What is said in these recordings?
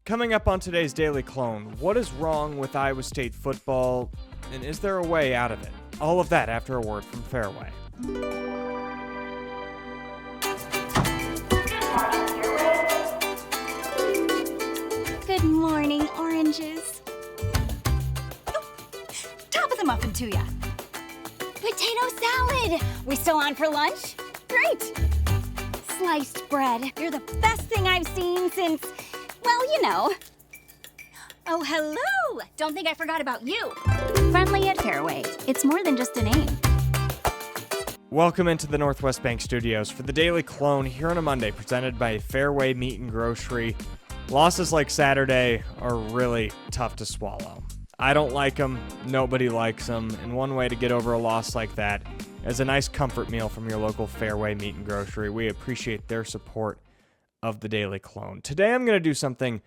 Coming up on today's Daily Clone, what is wrong with Iowa State football, and is there a way out of it? All of that after a word from Fareway. Good morning, oranges. Top of the muffin to ya. Potato salad. We still on for lunch? Great. Sliced bread. You're the best thing I've seen since, well, you know. Oh, hello. Don't think I forgot about you. Friendly at Fareway. It's more than just a name. Welcome into the Northwest Bank Studios for the Daily Clone here on a Monday, presented by Fareway Meat and Grocery. Losses like Saturday are really tough to swallow. I don't like them, nobody likes them, and one way to get over a loss like that is a nice comfort meal from your local Fareway Meat and Grocery. We appreciate their support of the Daily Clone. Today I'm going to do something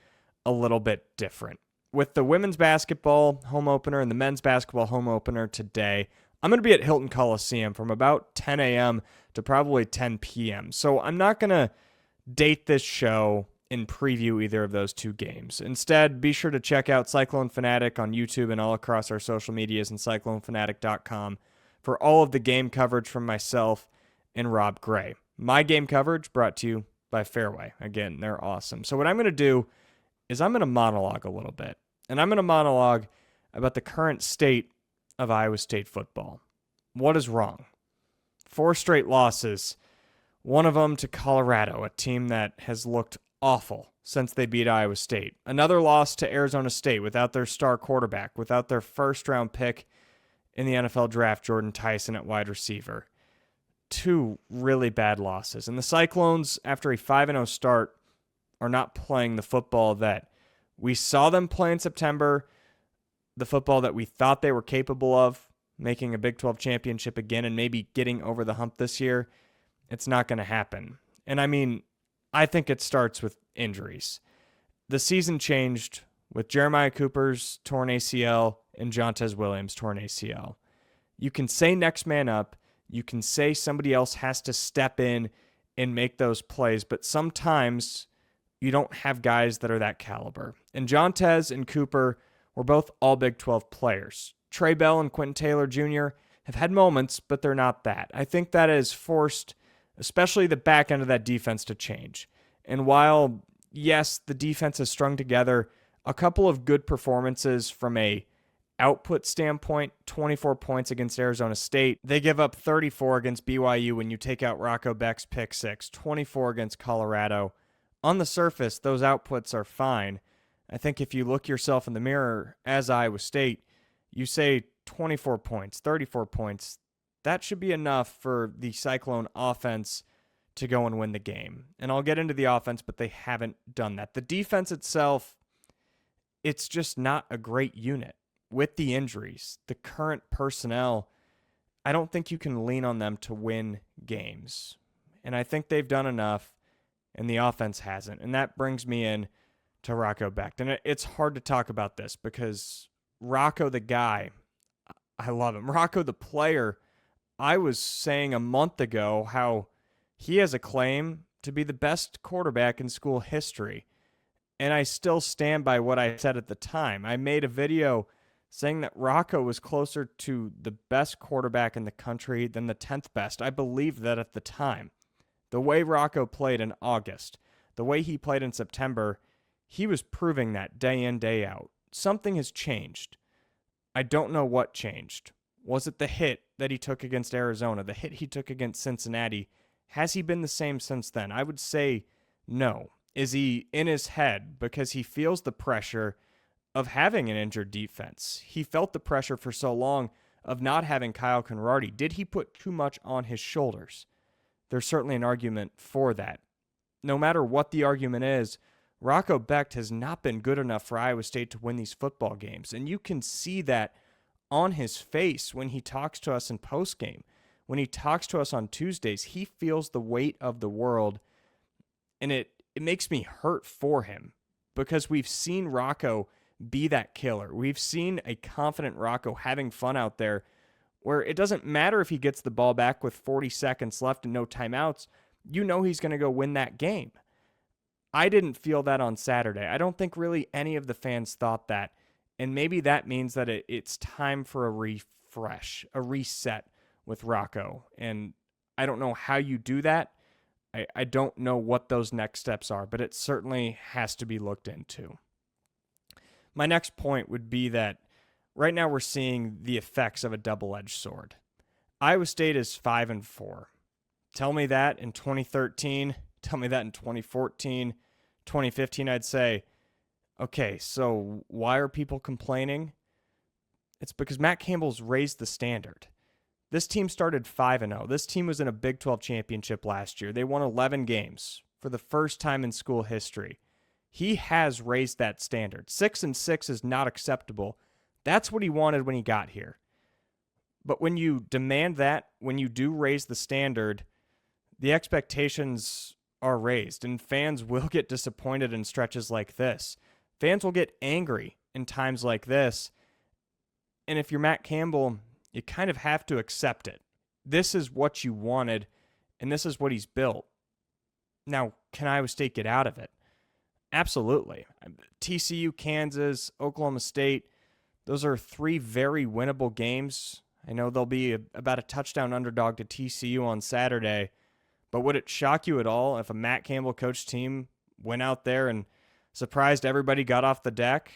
a little bit different. With the women's basketball home opener and the men's basketball home opener today, I'm going to be at Hilton Coliseum from about 10 a.m. to probably 10 p.m. So I'm not going to date this show and preview either of those two games. Instead, be sure to check out Cyclone Fanatic on YouTube and all across our social medias and cyclonefanatic.com for all of the game coverage from myself and Rob Gray. My game coverage brought to you by Fareway. Again, they're awesome. So what I'm going to do is I'm going to monologue a little bit. And I'm going to monologue about the current state of Iowa State football. What is wrong? 4 straight losses. One of them to Colorado, a team that has looked awful since they beat Iowa State. Another loss to Arizona State without their star quarterback, without their first-round pick in the NFL draft, Jordan Tyson at wide receiver. 2 really bad losses. And the Cyclones, after a 5-0 start, are not playing the football that we saw them play in September, the football that we thought they were capable of, making a Big 12 championship again and maybe getting over the hump this year. It's not going to happen. And I mean, I think it starts with injuries. The season changed with Jeremiah Cooper's torn ACL and Jontez Williams' torn ACL. You can say next man up. You can say somebody else has to step in and make those plays, but sometimes you don't have guys that are that caliber. And Jontez and Cooper were both all Big 12 players. Trey Bell and Quentin Taylor Jr. have had moments, but they're not that. I think that has forced especially the back end of that defense to change. And while, yes, the defense has strung together a couple of good performances from a output standpoint, 24 points against Arizona State. They give up 34 against BYU when you take out Rocco Becht's pick 6, 24 against Colorado. On the surface, those outputs are fine. I think if you look yourself in the mirror as Iowa State, you say 24 points, 34 points, that should be enough for the Cyclone offense to go and win the game. And I'll get into the offense, but they haven't done that. The defense itself, it's just not a great unit. With the injuries, the current personnel, I don't think you can lean on them to win games. And I think they've done enough, and the offense hasn't. And that brings me in to Rocco Becht. And it's hard to talk about this because Rocco the guy, I love him. Rocco the player, I was saying a month ago how he has a claim to be the best quarterback in school history. And I still stand by what I said at the time. I made a video saying that Rocco was closer to the best quarterback in the country than the 10th best. I believed that at the time. The way Rocco played in August, the way he played in September, he was proving that day in, day out. Something has changed. I don't know what changed. Was it the hit that he took against Arizona, the hit he took against Cincinnati? Has he been the same since then? I would say no. Is he in his head because he feels the pressure of having an injured defense? He felt the pressure for so long of not having Kyle Conradi. Did he put too much on his shoulders? There's certainly an argument for that. No matter what the argument is, Rocco Becht has not been good enough for Iowa State to win these football games. And you can see that on his face when he talks to us in postgame. When he talks to us on Tuesdays, he feels the weight of the world. And it makes me hurt for him because we've seen Rocco be that killer. We've seen a confident Rocco having fun out there where it doesn't matter if he gets the ball back with 40 seconds left and no timeouts. You know he's going to go win that game. I didn't feel that on Saturday. I don't think really any of the fans thought that. And maybe that means that it's time for a refresh, a reset with Rocco. And I don't know how you do that. I don't know what those next steps are, but it certainly has to be looked into. My next point would be that right now we're seeing the effects of a double-edged sword. Iowa State is 5-4. Tell me that in 2013, tell me that in 2014, 2015, I'd say, okay, so why are people complaining? It's because Matt Campbell's raised the standard. This team started 5-0. This team was in a Big 12 championship last year. They won 11 games for the first time in school history. He has raised that standard. 6-6 is not acceptable. That's what he wanted when he got here. But when you demand that, when you do raise the standard, the expectations are raised, and fans will get disappointed in stretches like this. Fans will get angry in times like this. And if you're Matt Campbell, you kind of have to accept it. This is what you wanted, and this is what he's built. Now, can Iowa State get out of it? Absolutely. TCU, Kansas, Oklahoma State, those are 3 very winnable games. I know they'll be about a touchdown underdog to TCU on Saturday, but would it shock you at all if a Matt Campbell coached team went out there and surprised everybody, got off the deck?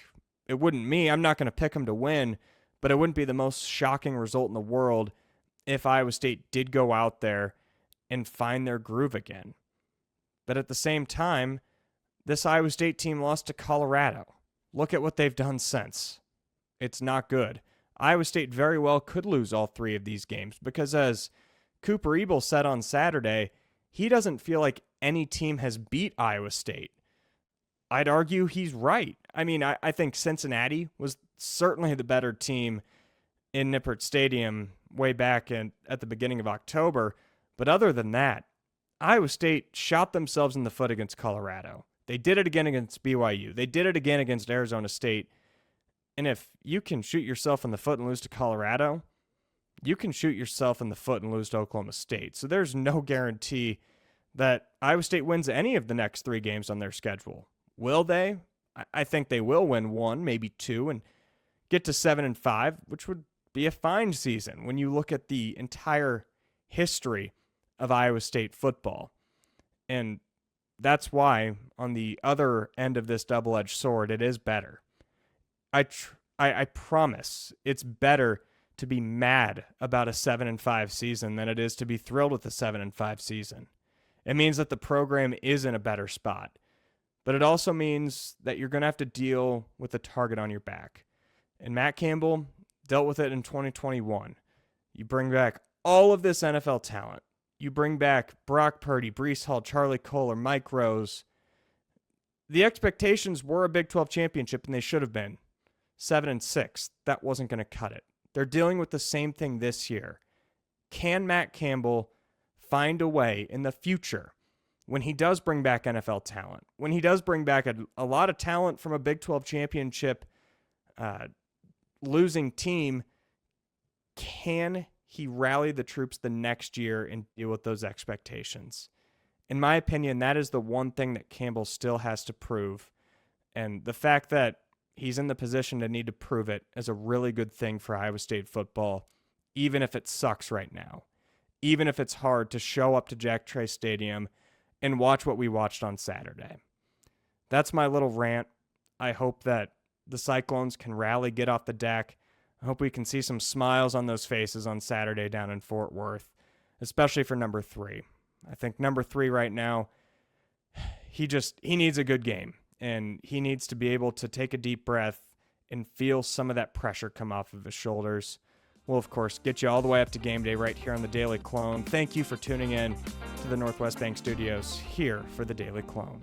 It wouldn't me. I'm not going to pick them to win, but it wouldn't be the most shocking result in the world if Iowa State did go out there and find their groove again. But at the same time, this Iowa State team lost to Colorado. Look at what they've done since. It's not good. Iowa State very well could lose all 3 of these games because, as Cooper Ebel said on Saturday, he doesn't feel like any team has beat Iowa State. I'd argue he's right. I mean, I think Cincinnati was certainly the better team in Nippert Stadium way back at the beginning of October. But other than that, Iowa State shot themselves in the foot against Colorado. They did it again against BYU. They did it again against Arizona State. And if you can shoot yourself in the foot and lose to Colorado, you can shoot yourself in the foot and lose to Oklahoma State. So there's no guarantee that Iowa State wins any of the next 3 games on their schedule. Will they? I think they will win 1, maybe 2, and get to 7-5, which would be a fine season when you look at the entire history of Iowa State football. And that's why on the other end of this double-edged sword, it is better. I promise it's better to be mad about a 7-5 season than it is to be thrilled with a 7-5 season. It means that the program is in a better spot. But it also means that you're going to have to deal with a target on your back. And Matt Campbell dealt with it in 2021. You bring back all of this NFL talent. You bring back Brock Purdy, Breece Hall, Charlie Kohler, Mike Rose. The expectations were a Big 12 championship, and they should have been. 7-6. That wasn't going to cut it. They're dealing with the same thing this year. Can Matt Campbell find a way in the future, when he does bring back NFL talent, when he does bring back a lot of talent from a Big 12 championship losing team, can he rally the troops the next year and deal with those expectations? In my opinion, that is the one thing that Campbell still has to prove. And the fact that he's in the position to need to prove it is a really good thing for Iowa State football, even if it sucks right now, even if it's hard to show up to Jack Trice Stadium and watch what we watched on Saturday. That's my little rant. I hope that the Cyclones can rally, get off the deck. I hope we can see some smiles on those faces on Saturday down in Fort Worth, especially for number 3. I think number 3 right now, he needs a good game, and he needs to be able to take a deep breath and feel some of that pressure come off of his shoulders. We'll, of course, get you all the way up to game day right here on the Daily Clone. Thank you for tuning in to the Northwest Bank Studios here for the Daily Clone.